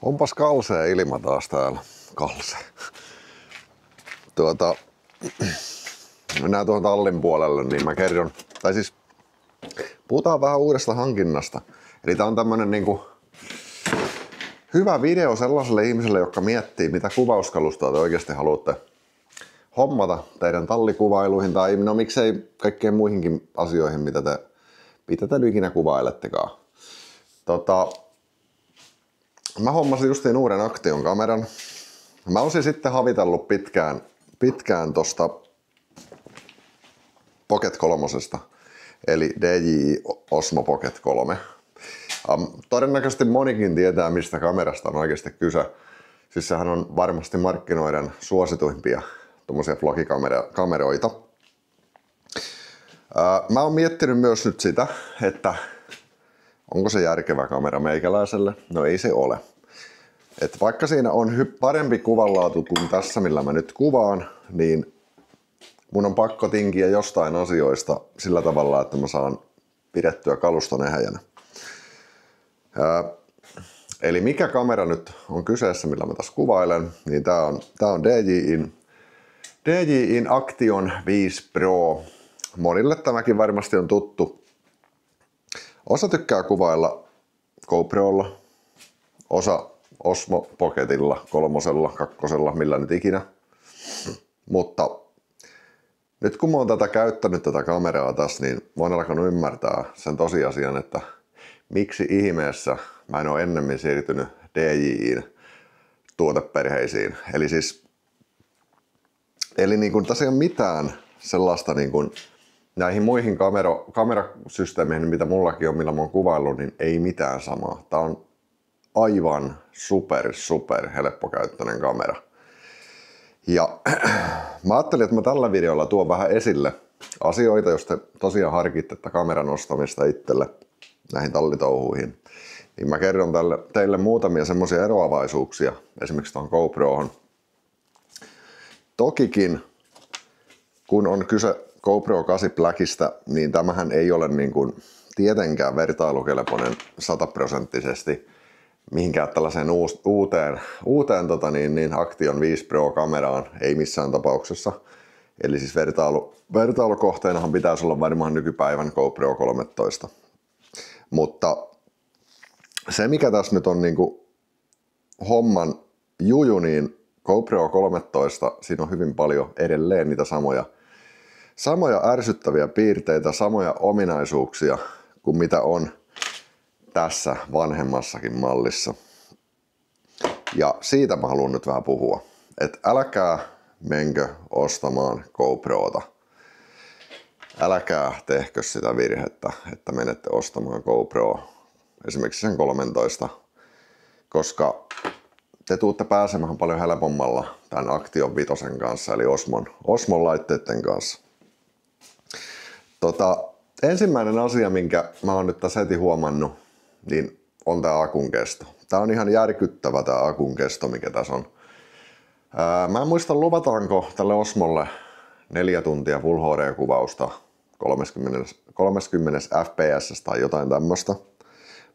Onpas kalsea ilma taas täällä. Kalsea. Mennään tuohon tallin puolelle, niin mä kerron. Tai siis puhutaan vähän uudesta hankinnasta. Eli tää on tämmönen niinku hyvä video sellaiselle ihmiselle, joka miettii, mitä kuvauskalustoa te oikeasti haluatte hommata teidän tallikuvailuihin tai no miksei kaikkeen muihinkin asioihin, mitä te ikinä kuvailettekaan. Mä hommasin justiin uuden Action kameran. Mä olisin sitten havitellut pitkään tosta Pocket 3, eli DJI Osmo Pocket 3. Todennäköisesti monikin tietää, mistä kamerasta on oikeasti kyse. Siis sehän on varmasti markkinoiden suosituimpia tommosia vlogikameroita. Mä oon miettinyt myös nyt sitä, että onko se järkevä kamera meikäläiselle? No ei se ole. Et vaikka siinä on parempi kuvanlaatu kuin tässä, millä mä nyt kuvaan, niin mun on pakko tinkiä jostain asioista sillä tavalla, että mä saan pidettyä kaluston ehjänä. Eli mikä kamera nyt on kyseessä, millä mä tässä kuvailen, niin tää on DJIn Action 5 Pro. Monille tämäkin varmasti on tuttu. Osa tykkää kuvailla GoProlla, osa Osmo Pocketilla, 3, 2, millä nyt ikinä. Mutta nyt kun mä oon käyttänyt tätä kameraa tässä, niin mä oon alkanut ymmärtää sen tosiasian, että miksi ihmeessä mä en ole ennemmin siirtynyt DJIin tuoteperheisiin. Eli niin kuin tässä ei ole mitään sellaista niin kuin näihin muihin kamerasysteemeihin, mitä mullakin on, millä mä oon kuvaillut, niin ei mitään samaa. Tää on aivan super helppokäyttöinen kamera. Ja mä ajattelin, että mä tällä videolla tuon vähän esille asioita, jos te tosiaan harkitte tätä kameran ostamista itselle näihin tallitouhuihin. Niin mä kerron teille muutamia semmosia eroavaisuuksia esimerkiksi tuohon GoProhon. Tokikin, kun on kyse GoPro 8 Blackista, niin tämähän ei ole niin kuin tietenkään vertailukelpoinen 100% mihinkään tällaiseen uuteen Action 5 Pro kameraan, ei missään tapauksessa. Eli siis vertailukohteenahan pitäisi olla varmaan nykypäivän GoPro 13. Mutta se mikä tässä nyt on niinku homman juju, niin GoPro 13, siinä on hyvin paljon edelleen niitä samoja ärsyttäviä piirteitä, samoja ominaisuuksia kuin mitä on tässä vanhemmassakin mallissa. Ja siitä mä haluan nyt vähän puhua. Et älkää menkö ostamaan GoProta. Älkää tehkö sitä virhettä, että menette ostamaan GoPro, esimerkiksi sen 13, koska te tuutte pääsemään paljon helpommalla tämän Action 5 kanssa, eli Osmon laitteiden kanssa. Ensimmäinen asia, minkä mä oon nyt tässä heti huomannut, niin on tää akun kesto. Tää on ihan järkyttävä tää akun kesto, mikä tässä on. Mä en muista, luvataanko tälle Osmolle 4 tuntia Full HD-kuvausta 30 fps tai jotain tämmöstä.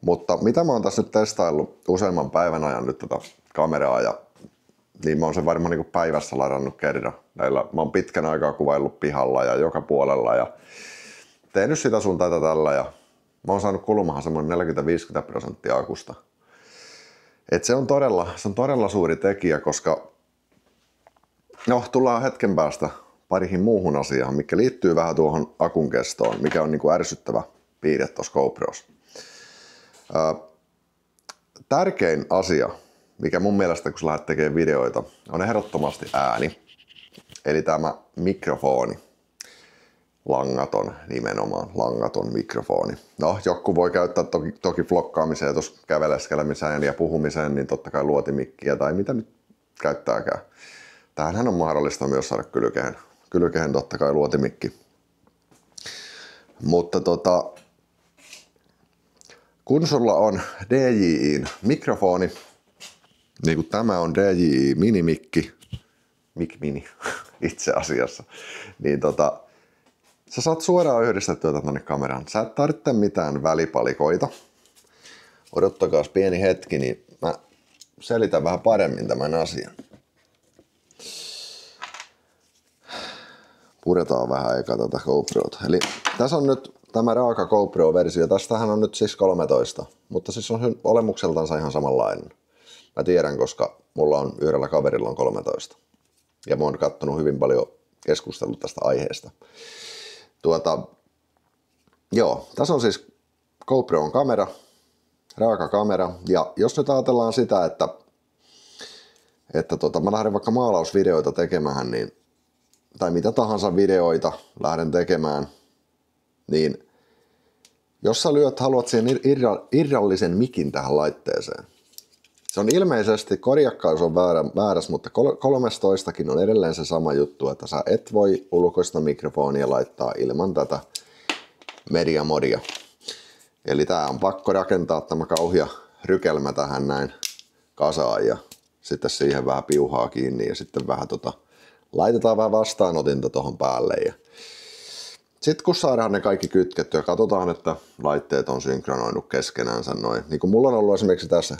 Mutta mitä mä oon tässä nyt testaillut useamman päivän ajan nyt tätä kameraa, ja niin mä oon sen varmaan niin päivässä ladannut kerran. Mä oon pitkän aikaa kuvaillut pihalla ja joka puolella ja tehnyt sitä sun tätä tällä, ja mä oon saanut kulumahan semmoinen 40-50% akusta. Et se on todella suuri tekijä, koska no tullaan hetken päästä parihin muuhun asiaan, mikä liittyy vähän tuohon akun kestoon, mikä on niinku ärsyttävä piirre tuossa GoProssa. Tärkein asia, mikä mun mielestä kun sä lähdet tekemään videoita, on ehdottomasti ääni. Eli tämä mikrofoni. Nimenomaan langaton mikrofoni. No, joku voi käyttää toki vlogkaamiseen, tuossa käveleskelemiseen ja puhumiseen, niin totta kai luotimikkiä tai mitä nyt käyttääkään. Tähänhän on mahdollista myös saada kylkeen totta kai luotimikki. Mutta kun sulla on DJIin mikrofoni, niin kuin tämä on DJI minimikki, Mic Mini itse asiassa, niin sä saat suoraan yhdistettyä tänne kameraan. Sä et tarvitse mitään välipalikoita. Odottakaa pieni hetki, niin mä selitän vähän paremmin tämän asian. Puretaan vähän eka tätä GoProta. Eli tässä on nyt tämä raaka GoPro-versio. Tästähän on nyt siis 13, mutta siis on olemukseltansa ihan samanlainen. Mä tiedän, koska mulla on yhdellä kaverilla on 13. Ja mä oon kattonut hyvin paljon keskustelua tästä aiheesta. Joo, tässä on siis GoPron kamera, raaka kamera. Ja jos nyt ajatellaan sitä, että mä lähden vaikka maalausvideoita tekemään, niin, tai mitä tahansa videoita lähden tekemään, niin jos sä haluat siihen irrallisen mikin tähän laitteeseen, se on ilmeisesti, korjakkaus on väärässä, mutta 13kin on edelleen se sama juttu, että sä et voi ulkoista mikrofonia laittaa ilman tätä media modia. Eli tää on pakko rakentaa tämä kauhea rykelmä tähän näin kasaan ja sitten siihen vähän piuhaa kiinni ja sitten vähän laitetaan vähän vastaanotinta tuohon päälle. Ja sitten kun saadaan ne kaikki kytkettyä ja katsotaan, että laitteet on synkronoinut keskenäänsä noin. Niin kuin mulla on ollut esimerkiksi tässä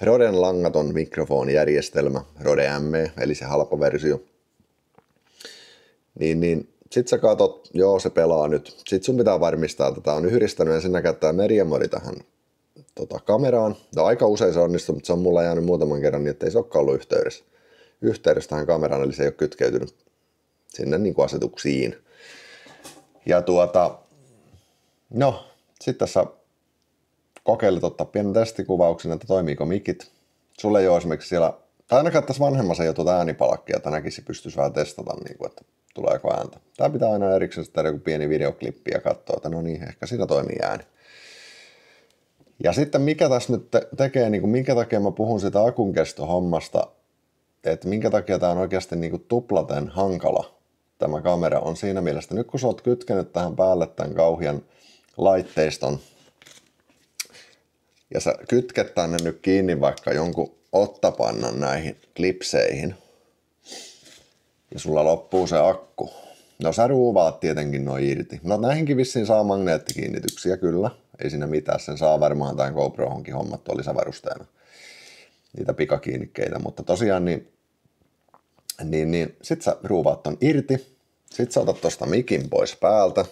Roden langaton mikrofonijärjestelmä, Rode ME, eli se halpa versio. Niin sit sä katot, joo se pelaa nyt. Sit sun pitää varmistaa, että tää on yhdistänyt ensinnäkään tää mediamodi tähän kameraan. No, aika usein se onnistuu, mutta se on mulla jäänyt muutaman kerran niin, että ei se olekaan ollut yhteydessä tähän kameraan, eli se ei ole kytkeytynyt sinne niin kuin asetuksiin. Ja no, sit tässä kokeilet ottaa pienen testikuvauksen, että toimiiko mikit. Sulle ei ole esimerkiksi siellä, tai ainakaan tässä vanhemmassa ei ole äänipalkkia, että näkisi pystyisi vähän testata, niin kuin, että tuleeko ääntä. Tää pitää aina erikseen tehdä joku pieni videoklippi ja katsoa, että no niin, ehkä siinä toimii ääni. Ja sitten mikä tässä nyt tekee, niin kuin minkä takia mä puhun sitä akunkestohommasta, että minkä takia tää on oikeasti niin kuin tuplaten hankala tämä kamera, on siinä mielessä, nyt kun sä oot kytkenyt tähän päälle tämän kauhean laitteiston, ja sä kytket tänne nyt kiinni vaikka jonkun ottapannan näihin klipseihin, ja sulla loppuu se akku. No sä ruuvaat tietenkin noin irti. No näihinkin vissiin saa magneettikiinnityksiä kyllä. Ei siinä mitään. Sen saa varmaan tämän GoProhonkin hommattua lisävarusteena. Niitä pikakiinnikkeitä. Mutta tosiaan niin sit sä ruuvaat ton irti. Sit sä otat tosta mikin pois päältä.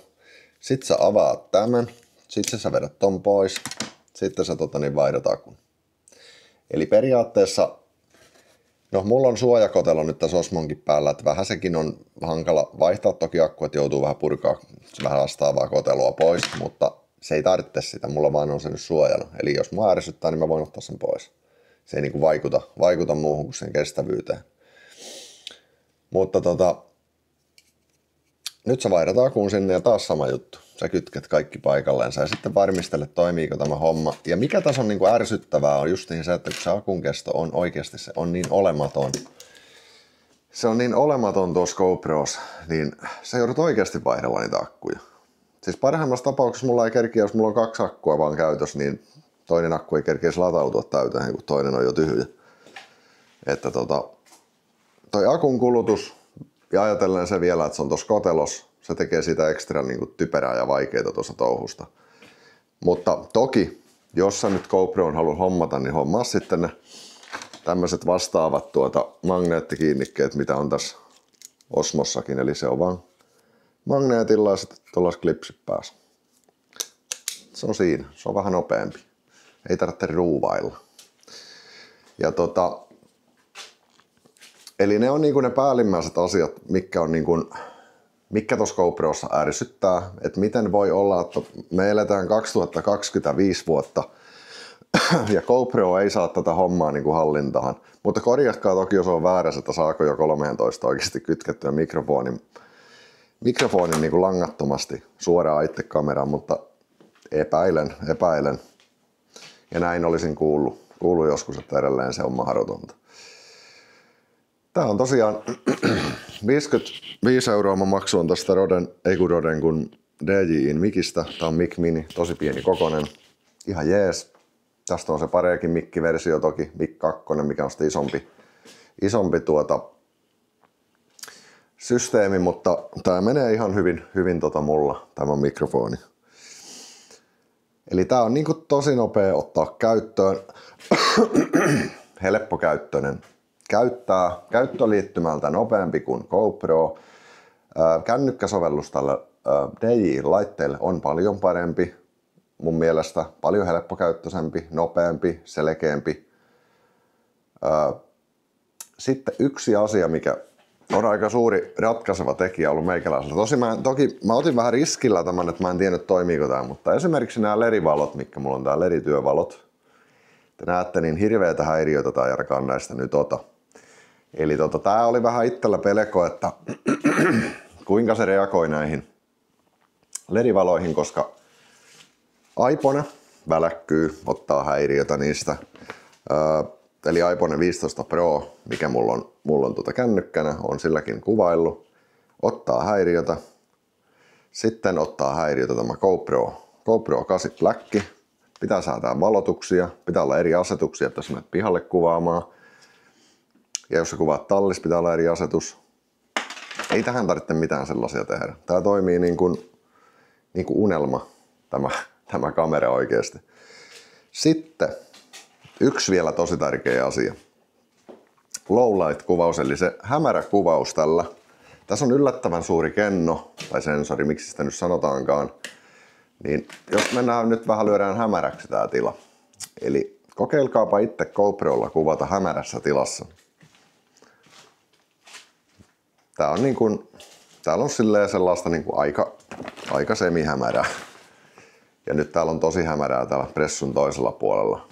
Sit sä avaat tämän. Sit sä vedät ton pois. Sitten sä vaihdat akun. Eli periaatteessa no, mulla on suojakotelo nyt tässä Osmonkin päällä, että vähän sekin on hankala vaihtaa toki akku, että joutuu vähän purkaa vähän vastaavaa koteloa pois, mutta se ei tarvitse sitä, mulla vaan on se nyt suojana. Eli jos mua ärsyttää, niin mä voin ottaa sen pois. Se ei niinku vaikuta muuhun kuin sen kestävyyteen. Mutta nyt sä vaihdat akun sinne ja taas sama juttu. Sä kytket kaikki paikalleensa ja sitten varmistelet, toimiiko tämä homma. Ja mikä tässä on niinku ärsyttävää on just se, että kun se akun kesto on oikeasti, se on niin olematon. Se on niin olematon tuossa GoPros, niin sä joudut oikeasti vaihdella niitä akkuja. Siis parhaimmassa tapauksessa mulla ei kerkiä, jos mulla on 2 akkua vaan käytössä, niin toinen akku ei kerkeisi latautua täyteen, kun toinen on jo tyhjä. Että toi akun kulutus, ja ajatellen se vielä, että se on tuossa kotelos, se tekee sitä ekstra niin kuin typerää ja vaikeaa tuossa touhusta. Mutta toki, jos sä nyt GoProon haluat hommata, niin hommaa sitten ne tämmöiset vastaavat magneettikiinnikkeet, mitä on tässä Osmossakin. Eli se on vaan magneetilla ja sitten tuollaiset klipsit päässä. Se on siinä. Se on vähän nopeampi. Ei tarvitse ruuvailla. Ja eli ne on niinku ne päällimmäiset asiat, mitkä on niinku, mikä tuossa GoProssa ärsyttää, että miten voi olla, että me eletään 2025 vuotta ja GoPro ei saa tätä hommaa niinku hallintaan. Mutta korjatkaa toki, jos on väärässä, että saako jo 13 oikeasti kytkettyä mikrofonin niinku langattomasti suoraan itse kameraan, mutta epäilen. Ja näin olisin kuullut joskus, että edelleen se on mahdotonta. Tää on tosiaan 55 € mä maksuin tästä Roden kun DJIin mikistä. Tää on Mic Mini, tosi pieni kokonen. Ihan jees. Tästä on se pareekin mikkiversio toki, Mic 2, mikä on sitten isompi systeemi, mutta tää menee ihan hyvin mulla, tämä mikrofoni. Eli tää on niinku tosi nopea ottaa käyttöön. Helppokäyttöinen. Käyttöliittymältä nopeampi kuin GoPro. Kännykkäsovellus tällä DJI-laitteelle on paljon parempi. Mun mielestä paljon helppokäyttöisempi, nopeampi, selkeämpi. Sitten yksi asia, mikä on aika suuri ratkaiseva tekijä ollut meikäläisellä. Toki mä otin vähän riskillä tämän, että mä en tiennyt toimiiko tää, mutta esimerkiksi nämä LED-valot, mitkä mulla on tää LED-työvalot. Te näette, niin hirveätä häiriötä tää jarkaan näistä nyt ota. Eli tää oli vähän itsellä pelko, että kuinka se reagoi näihin LED-valoihin, koska iPhone väläkkyy, ottaa häiriötä niistä. Eli iPhone 15 Pro, mikä mulla on kännykkänä, on silläkin kuvaillut, ottaa häiriötä. Sitten ottaa häiriötä tämä GoPro 8 Black. Pitää säätää valotuksia, pitää olla eri asetuksia, että jos menet pihalle kuvaamaan. Ja jos sä kuvaat tallis, pitää olla eri asetus. Ei tähän tarvitse mitään sellaisia tehdä. Tää toimii niin kuin unelma, tämä kamera oikeasti. Sitten yksi vielä tosi tärkeä asia. Lowlight-kuvaus, eli se hämärä kuvaus tällä. Tässä on yllättävän suuri kenno, tai sensori, miksi sitä nyt sanotaankaan. Niin jos mennään nyt vähän lyödään hämäräksi tää tila. Eli kokeilkaapa itse GoProlla kuvata hämärässä tilassa. Tää on niin kuin, täällä on silleen sellaista niin kuin aika semihämärää. Ja nyt täällä on tosi hämärää täällä pressun toisella puolella.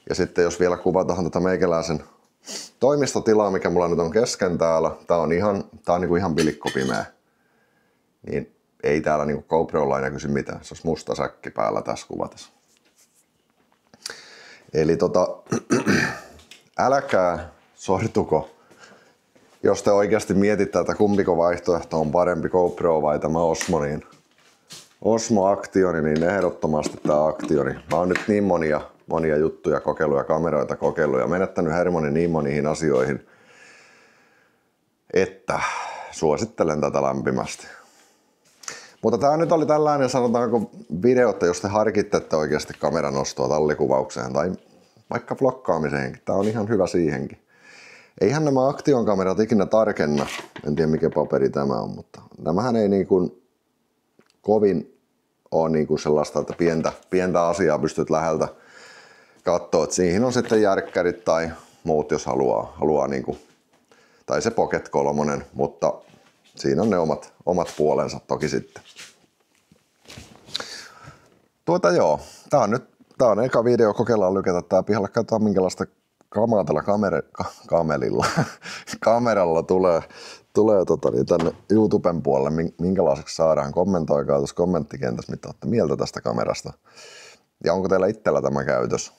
Ja sitten jos vielä kuvataan tätä meikäläisen toimistotilaa, mikä mulla nyt on kesken täällä, tää on niinku ihan pilkkopimeä. Niin ei täällä niinku GoProlla ei näkyisi mitään. Se olisi musta säkki päällä tässä kuvatessa. Eli älkää sortuko, jos te oikeasti mietitte, että kumpiko vaihtoehto on parempi, GoPro vai tämä Osmo, niin Osmo Actioni, niin ehdottomasti tämä Actioni. Mä oon nyt niin monia juttuja kokeiluja, kameroita kokeillut ja menettänyt hermoni niin moniin asioihin, että suosittelen tätä lämpimästi. Mutta tää nyt oli tällainen, sanotaanko, video, että jos te harkitte oikeasti kameran ostoa tallikuvaukseen tai vaikka vloggaamiseenkin, tää on ihan hyvä siihenkin. Eihän nämä Action kamerat ikinä tarkenna, en tiedä mikä paperi tämä on, mutta nämähän ei niin kuin kovin ole niin kuin sellaista, että pientä asiaa pystyt läheltä katsoa, että siihen on sitten järkkärit tai muut, jos haluaa niin kuin, tai se Pocket 3, mutta siinä on ne omat puolensa toki sitten. Joo, tää on eka video, kokeillaan lykätä tää pihalle, katsotaan minkälaista kamaa tällä kameralla tulee tänne YouTuben puolelle, minkälaiseksi saadaan. Kommentoikaa tuossa kommenttikentässä, mitä olette mieltä tästä kamerasta. Ja onko teillä itsellä tämä käytös?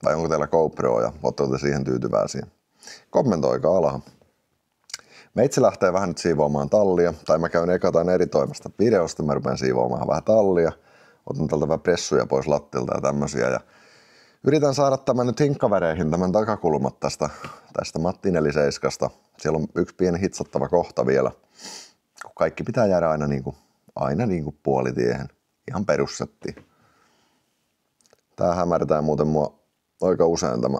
Vai onko teillä GoPro ja oletteko te siihen tyytyväisiä? Kommentoikaa alhaan. Me itse lähtee vähän nyt siivoamaan tallia, tai mä käyn eka tämän editoimasta videosta, mä rupean siivoamaan vähän tallia. Otan tältä vähän pressuja pois lattilta ja tämmösiä. Ja yritän saada tämän nyt hinkkaväreihin tämän takakulmat tästä Matti 47. Siellä on yksi pieni hitsattava kohta vielä, kun kaikki pitää jäädä aina niin kuin puolitiehen. Ihan perussettiin. Tää hämärtää muuten mua aika usein tämä,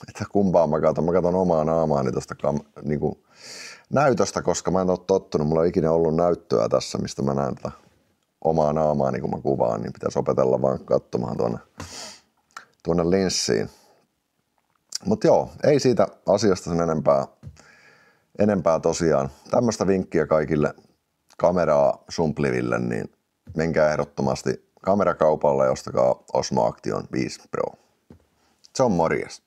että kumpaa mä katon. Mä katon omaa naamaani tuosta niinku näytöstä, koska mä en ole tottunut. Mulla ei ikinä ollut näyttöä tässä, mistä mä näen tätä omaa naamaani, kun mä kuvaan, niin pitäisi opetella vaan katsomaan tuonne linssiin. Mutta joo, ei siitä asiasta sen enempää tosiaan. Tämmöistä vinkkiä kaikille kameraa sumpliville, niin menkää ehdottomasti kamerakaupalle ja ostakaa Osmo Action 5 Pro. Se on morjes.